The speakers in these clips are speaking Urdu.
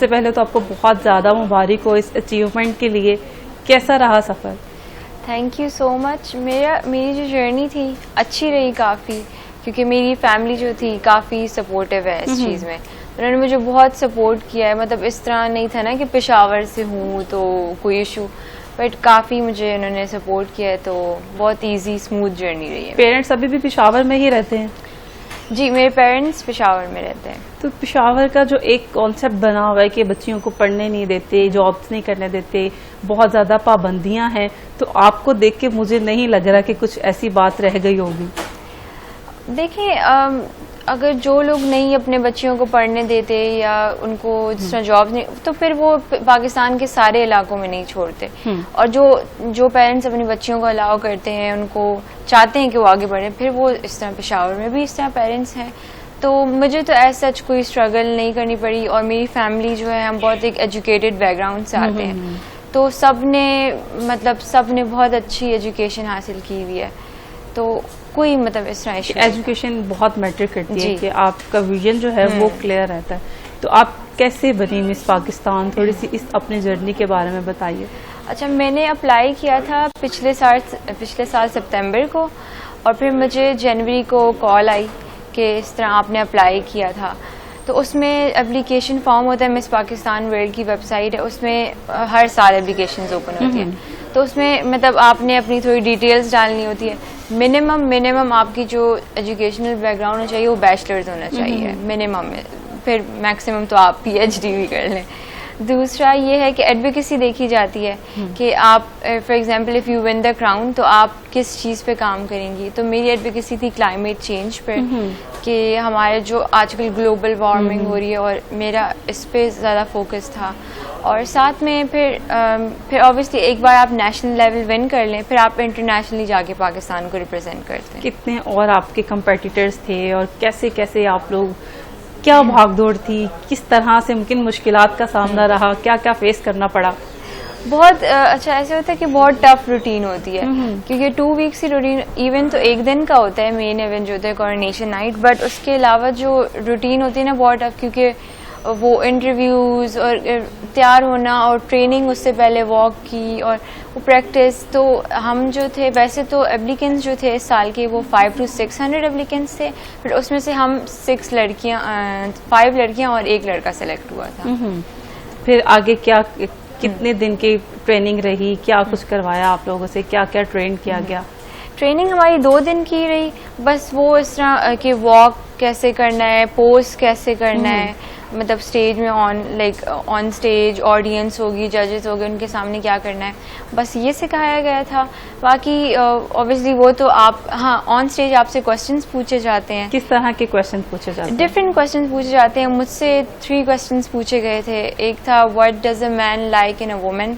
سے پہلے تو آپ کو بہت زیادہ مبارک ہو اس اچیومنٹ کے لیے. کیسا رہا سفر؟ تھینک یو سو مچ. میری جو جرنی تھی اچھی رہی کافی, کیونکہ میری فیملی جو تھی کافی سپورٹیو ہے اس چیز میں. انہوں نے مجھے بہت سپورٹ کیا ہے. مطلب اس طرح نہیں تھا نا کہ پشاور سے ہوں تو کوئی ایشو, بٹ کافی مجھے انہوں نے سپورٹ کیا ہے, تو بہت ایزی اسموتھ جرنی رہی ہے. پیرنٹس ابھی بھی پشاور میں ہی رہتے ہیں؟ جی, میرے پیرنٹس پشاور میں رہتے ہیں. تو پشاور کا جو ایک کانسیپٹ بنا ہوا ہے کہ بچیوں کو پڑھنے نہیں دیتے, جابس نہیں کرنے دیتے, بہت زیادہ پابندیاں ہیں, تو آپ کو دیکھ کے مجھے نہیں لگ رہا کہ کچھ ایسی بات رہ گئی ہوگی. دیکھیں, اگر جو لوگ نہیں اپنے بچیوں کو پڑھنے دیتے یا ان کو جس طرح جاب نہیں, تو پھر وہ پاکستان کے سارے علاقوں میں نہیں چھوڑتے. اور جو پیرنٹس اپنی بچیوں کو الاؤ کرتے ہیں, ان کو چاہتے ہیں کہ وہ آگے بڑھیں, پھر وہ اس طرح پشاور میں بھی اس طرح پیرنٹس ہیں. تو مجھے تو ایز سچ کوئی اسٹرگل نہیں کرنی پڑی. اور میری فیملی جو ہے, ہم بہت ایک ایجوکیٹڈ بیک گراؤنڈ سے آتے ہیں, تو سب نے بہت اچھی ایجوکیشن حاصل کی ہوئی ہے. تو کوئی مطلب اس طرح ایجوکیشن بہت میٹر کرتی ہے کہ آپ کا ویژن جو ہے وہ کلیئر رہتا ہے. تو آپ کیسے بنی مس پاکستان؟ تھوڑی سی اس اپنی جرنی کے بارے میں بتائیے. اچھا, میں نے اپلائی کیا تھا پچھلے سال سپتمبر کو, اور پھر مجھے جنوری کو کال آئی کہ اس طرح آپ نے اپلائی کیا تھا. تو اس میں اپلیکیشن فارم ہوتا ہے, مس پاکستان ورلڈ کی ویب سائٹ ہے, اس میں ہر سال اپلیکیشنز اوپن ہوتی ہیں. تو اس میں مطلب آپ نے اپنی تھوڑی ڈیٹیلز ڈالنی ہوتی ہے. منیمم آپ کی جو ایجوکیشنل بیک گراؤنڈ ہونا چاہیے وہ بیچلرز ہونا چاہیے منیمم میں, پھر میکسیمم تو آپ پی ایچ ڈی بھی کر لیں. دوسرا یہ ہے کہ ایڈوکیسی دیکھی جاتی ہے کہ آپ for example if you one the crown, تو آپ کس چیز پہ کام کریں گی. تو میری ایڈوکیسی تھی کلائمیٹ چینج پہ, کہ ہمارے جو آج کل گلوبل وارمنگ ہو رہی ہے, اور میرا اس پہ زیادہ فوکس تھا. اور ساتھ میں پھر obviously ایک بار آپ نیشنل لیول ون کر لیں, پھر آپ انٹرنیشنلی جا کے پاکستان کو ریپرزینٹ کرتے ہیں. کتنے اور آپ کے کمپیٹیٹرز تھے, اور کیسے آپ لوگ, کیا بھاگ دوڑ تھی, کس طرح سے ممکن مشکلات کا سامنا رہا, کیا فیس کرنا پڑا؟ بہت اچھا ایسے ہوتا ہے کہ بہت ٹف روٹین ہوتی ہے, کیونکہ 2 ویکس کی روٹین, ایون تو ایک دن کا ہوتا ہے مین ایونٹ جو ہوتا ہے کورونیشن نائٹ, بٹ اس کے علاوہ جو روٹین ہوتی ہے نا بہت ٹف, کیونکہ وہ انٹرویوز اور تیار ہونا اور ٹریننگ اس سے پہلے واک کی اور وہ پریکٹس. تو ہم جو تھے ویسے تو اپلیکنٹس جو تھے اس سال کے وہ 500 to 600 اپلیکنٹس تھے, پھر اس میں سے ہم 5 لڑکیاں اور 1 لڑکا سلیکٹ ہوا تھا. پھر آگے کتنے دن کی ٹریننگ رہی, کیا کچھ کروایا آپ لوگوں سے, کیا ٹرین کیا گیا؟ ٹریننگ ہماری 2 دن کی رہی بس. وہ اس طرح کہ واک کیسے کرنا ہے, پوز کیسے کرنا ہے, مطلب اسٹیج میں آن اسٹیج آڈینس ہوگی, ججز ہوگی, ان کے سامنے کیا کرنا ہے, بس یہ سکھایا گیا تھا. باقی اوبیسلی وہ تو آپ, ہاں آن اسٹیج آپ سے کوشچنس پوچھے جاتے ہیں. کس طرح کے کوشچنس پوچھے جاتے ہیں؟ ڈفرینٹ کوشچنس پوچھے جاتے ہیں. مجھ سے 3 کوشچنس پوچھے گئے تھے. ایک تھا what does a man like in a woman,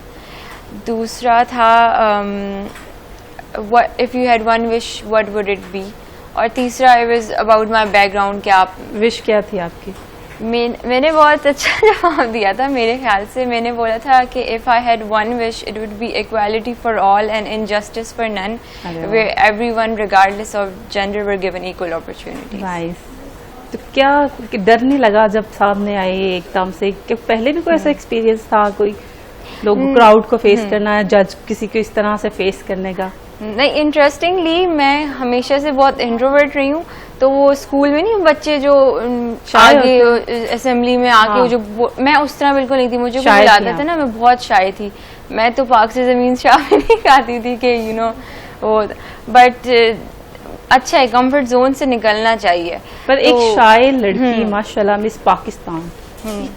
دوسرا تھا if you had one wish what would it be, اور تیسرا it was about my background. کہ آپ وش کیا تھی آپ کی؟ میں نے بہت اچھا جواب دیا تھا میرے خیال سے. میں نے بولا تھا کہ if I had one wish it would be equality for all and injustice for none, where every one regardless of gender were given equal opportunities. تو کیا ڈر نہیں لگا جب سامنے آئے ایک دم سے, کہ پہلے بھی کوئی ایسا ایکسپیرینس تھا, کوئی لوگ کراؤڈ کو فیس کرنا ہے, جج کسی کو اس طرح سے فیس کرنے کا؟ نہیں, انٹرسٹنگلی میں ہمیشہ سے بہت انٹروورٹ رہی ہوں. تو وہ اسکول میں نہیں بچے جو آگے اسمبلی میں آگے جو, میں اس طرح بالکل نہیں تھی. مجھے وہ یاد تھا نا, میں بہت شائع تھی. میں تو پاک سے زمین شاہ نہیں کھاتی تھی کہ وہ, بٹ اچھا ہے, کمفرٹ زون سے نکلنا چاہیے. پر ایک شائع لڑکی ماشاءاللہ مس پاکستان,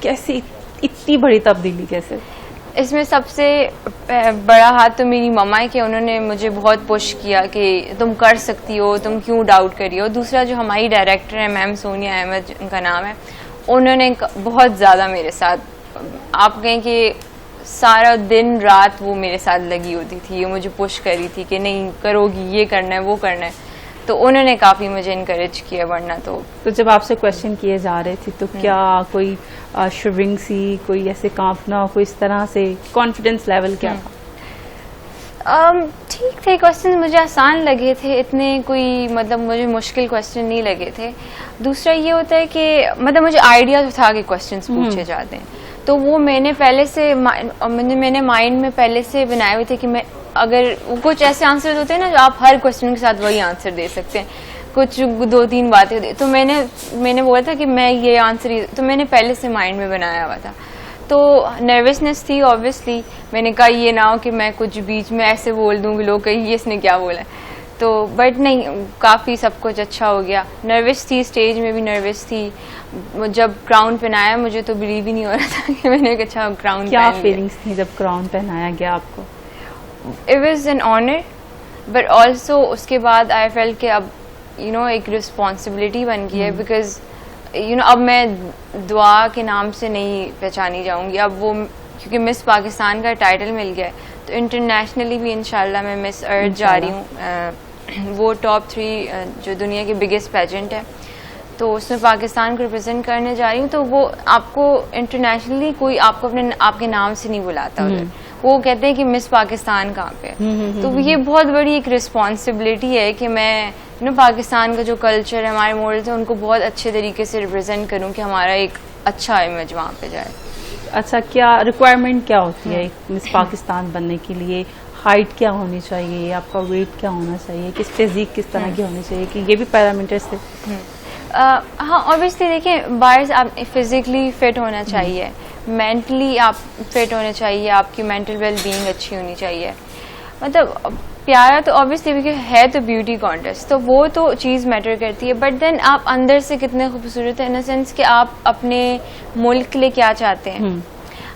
کیسے اتنی بڑی تبدیلی کیسے؟ اس میں سب سے بڑا ہاتھ تو میری مما ہے کہ انہوں نے مجھے بہت پش کیا کہ تم کر سکتی ہو, تم کیوں ڈاؤٹ کری ہو. دوسرا جو ہماری ڈائریکٹر ہیں میم سونیا احمد ان کا نام ہے, انہوں نے بہت زیادہ میرے ساتھ, آپ کہیں کہ سارا دن رات وہ میرے ساتھ لگی ہوتی تھی, یہ مجھے پش کری تھی کہ نہیں کرو گی, یہ کرنا ہے وہ کرنا ہے. تو انہوں نے کافی مجھے انکریج کیا. ورنہ تو جب آپ سے کوشچن کیے جا رہے تھے تو کیا کوئی شیورنگ سی, کوئی ایسے کانپنا, کوئی اس طرح سے کانفیڈینس لیول کیا تھا؟ ٹھیک تھے کوشچن, مجھے آسان لگے تھے, اتنے کوئی مطلب مجھے مشکل کوشچن نہیں لگے تھے. دوسرا یہ ہوتا ہے کہ مطلب مجھے آئیڈیا تھا کہ کوشچنس پوچھے جاتے ہیں, تو وہ میں نے پہلے سے میں نے مائنڈ میں پہلے سے بنائے ہوئے تھے کہ میں اگر کچھ ایسے آنسر ہوتے ہیں نا جو آپ ہر کوشچن کے ساتھ وہی آنسر دے سکتے ہیں, کچھ 2-3 باتیں ہوتی, تو میں نے بولا تھا کہ میں یہ آنسر, تو میں نے پہلے سے مائنڈ میں بنایا ہوا تھا. تو نروسنس تھی آبویسلی, میں نے کہا یہ نہ ہو کہ میں کچھ بیچ میں ایسے بول دوں کہ لوگ کہیں یہ اس نے کیا بولا ہے, تو بٹ نہیں, کافی سب کچھ اچھا ہو گیا. نروس تھی, اسٹیج میں بھی نروس تھی. جب کراؤن پہنایا مجھے تو بلیو ہی نہیں ہو رہا تھا کہ میں نے اچھا کراؤن. کیا فیلنگس تھی جب کراؤن پہنایا گیا آپ کو؟ It was an honour, but also اس کے بعد آئی فیل کہ اب ایک رسپانسبلٹی بن گئی ہے, بیکاز اب میں دعا کے نام سے نہیں پہچانی جاؤں گی اب, وہ کیونکہ مس پاکستان کا ٹائٹل مل گیا ہے, تو انٹرنیشنلی بھی انشاءاللہ میں مس ارتھ جا رہی ہوں. وہ ٹاپ 3 جو دنیا کے بگیسٹ پیجنٹ ہے, تو اس میں پاکستان کو ریپرزینٹ کرنے جا رہی ہوں. تو وہ آپ کو انٹرنیشنلی کوئی آپ کو آپ کے نام سے نہیں بلاتا ادھر, وہ کہتے ہیں کہ مس پاکستان کہاں پہ. تو یہ بہت بڑی ایک رسپانسبلٹی ہے کہ میں پاکستان کا جو کلچر ہے, ہمارے مورلز ہیں, ان کو بہت اچھے طریقے سے ریپرزینٹ کروں کہ ہمارا ایک اچھا امیج وہاں پہ جائے. اچھا, کیا ریکوائرمنٹ کیا ہوتی ہے مس پاکستان بننے کے لیے؟ ہائٹ کیا ہونی چاہیے, آپ کا ویٹ کیا ہونا چاہیے, کس فزیک کس طرح کی ہونی چاہیے, کہ یہ بھی پیرامیٹرز تھے؟ ہاں اوبیسلی دیکھیں, باہر آپ فزیکلی فٹ ہونا چاہیے, مینٹلی آپ فٹ ہونے چاہیے, آپ کی مینٹل ویل بینگ اچھی ہونی چاہیے. مطلب پیارا تو اوبیسلی ہے تو بیوٹی کانٹیسٹ, تو وہ تو چیز میٹر کرتی ہے, بٹ دین آپ اندر سے کتنے خوبصورت ہیں, ان دا سینس کہ آپ اپنے ملک کے لیے کیا چاہتے ہیں,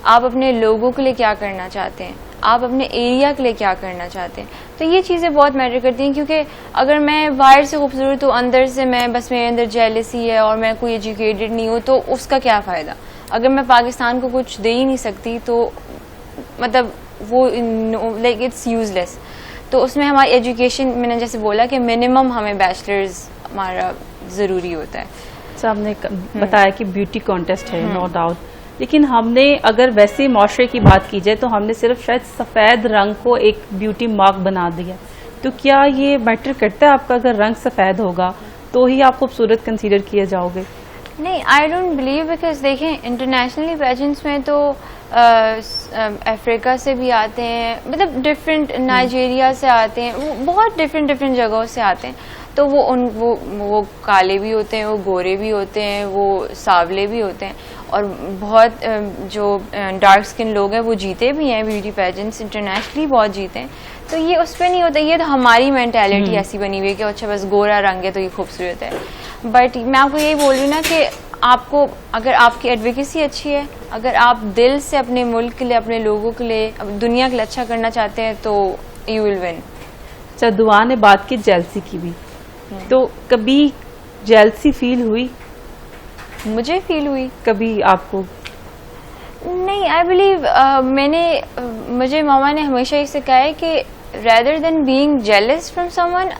آپ اپنے لوگوں کے لیے کیا کرنا چاہتے ہیں, آپ اپنے ایریا کے لیے کیا کرنا چاہتے ہیں. تو یہ چیزیں بہت میٹر کرتی ہیں, کیونکہ اگر میں باہر سے خوبصورت ہوں, اندر سے بس میرے اندر جیلسی ہے اور میں کوئی ایجوکیٹڈ نہیں ہوں, تو اس کا کیا فائدہ. اگر میں پاکستان کو کچھ دے ہی نہیں سکتی تو مطلب وہ لائک اٹس یوز لیس. تو اس میں ہماری ایجوکیشن, میں نے جیسے بولا کہ منیمم ہمیں بیچلرز ہمارا ضروری ہوتا ہے. اچھا, آپ نے بتایا کہ بیوٹی کانٹیسٹ ہے, نو ڈاؤٹ, لیکن ہم نے اگر ویسے معاشرے کی بات کی جائے تو ہم نے صرف شاید سفید رنگ کو ایک بیوٹی مارک بنا دیا. تو کیا یہ میٹر کرتا ہے آپ کا, اگر رنگ سفید ہوگا تو ہی آپ خوبصورت کنسیڈر کیے جاؤ گے؟ نہیں, آئی ڈونٹ بلیو, بیکاز دیکھیں انٹرنیشنلی پیجنٹس میں تو افریقہ سے بھی آتے ہیں, مطلب ڈفرینٹ, نائجیریا سے آتے ہیں, وہ بہت ڈفرینٹ جگہوں سے آتے ہیں. تو وہ کالے بھی ہوتے ہیں, وہ گورے بھی ہوتے ہیں, وہ سانولے بھی ہوتے ہیں, اور بہت جو ڈارک اسکن لوگ ہیں وہ جیتے بھی ہیں بیوٹی پیجنٹس, انٹرنیشنلی بہت جیتے ہیں. تو یہ اس پہ نہیں ہوتا, یہ تو ہماری مینٹیلٹی ایسی بنی ہوئی ہے کہ اچھا بس گورا رنگ ہے تو یہ خوبصورت ہے. بٹ میں آپ کو یہی بول رہی ہوں نا کہ آپ کو, اگر آپ کی ایڈوکیسی اچھی ہے, اگر آپ دل سے اپنے ملک کے لیے, اپنے لوگوں کے لیے, دنیا کے لیے اچھا کرنا چاہتے ہیں تو یو ول ون. اچھا, دعا نے بات کی جیلسی کی بھی, تو کبھی جیلسی فیل ہوئی؟ مجھے فیل ہوئی کبھی آپ کو؟ نہیں, آئی بلیو مجھے ماما نے ہمیشہ اسے کہا ہے کہ rather than being jealous from someone,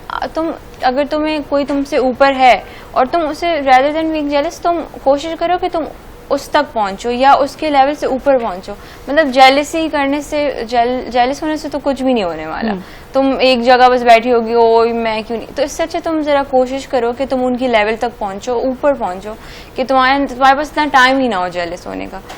اگر تمہیں کوئی تم سے اوپر ہے اور تم اسے rather than being jealous, تم کوشش کرو کہ تم اس تک پہنچو یا اس کے لیول سے اوپر پہنچو. مطلب جیلسی کرنے سے, جیلس ہونے سے تو کچھ بھی نہیں ہونے والا. تم ایک جگہ بس بیٹھی ہوگی, او میں کیوں نہیں, تو اس سے اچھا تم ذرا کوشش کرو کہ تم ان کی لیول تک پہنچو, اوپر پہنچو, کہ تمہارے پاس اتنا ٹائم ہی نہ ہو جیلس ہونے کا.